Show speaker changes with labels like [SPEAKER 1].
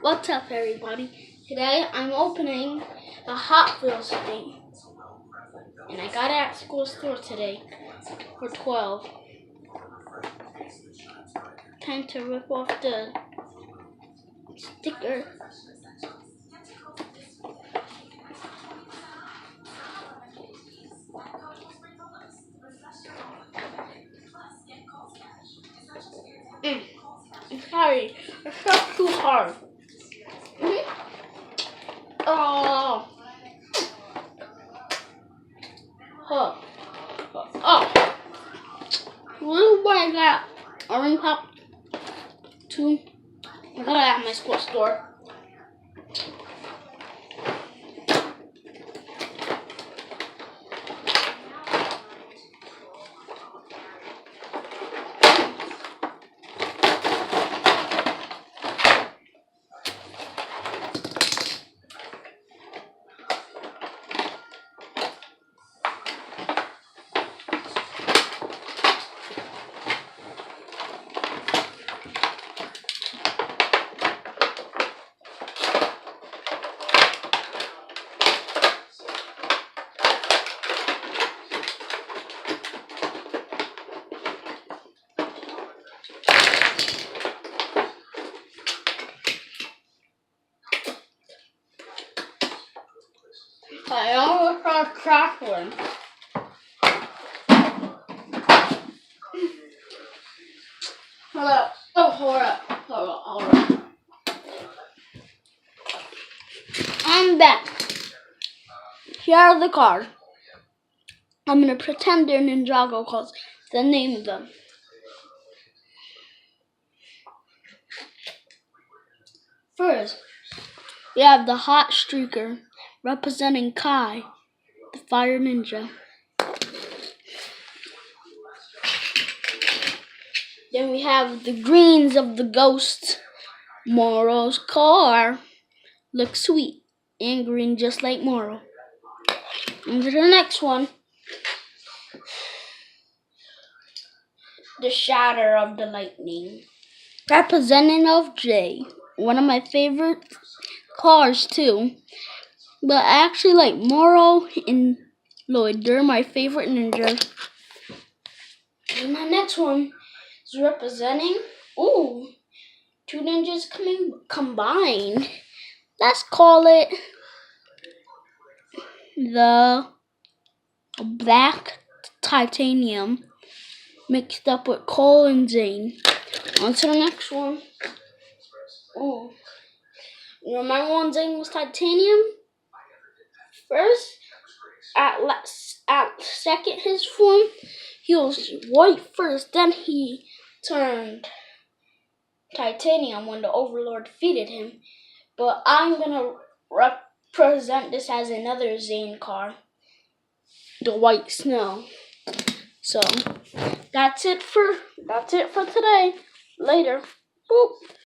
[SPEAKER 1] What's up, everybody? Today I'm opening a Hot Wheels thing, and I got it at school store today for $12. Time to rip off the sticker. I'm sorry, it's not too hard. Oh. This is what I got orange pop too. I got it at my school store. I almost got a crack one. Hold up. Oh, hold up. I'm back. Here are the cards. I'm going to pretend they're Ninjago because the name of them. First, we have the Hot Streaker representing Kai, the Fire Ninja. Then we have the greens of the Ghost, Moro's car. Looks sweet and green just like Moro. On to the next one. The Shatter of the Lightning, representing of Jay. One of my favorite cars too. But I actually like Moro and Lloyd. They're my favorite ninjas. And my next one is representing two ninjas combined. Let's call it the Black Titanium mixed up with Cole and Zane. On to the next one. You remember when Zane was Titanium? First, at second his form, he was white first, then he turned Titanium when the Overlord defeated him. But I'm gonna represent this as another Zane car, the White Snow. So that's it for today. Later. Boop.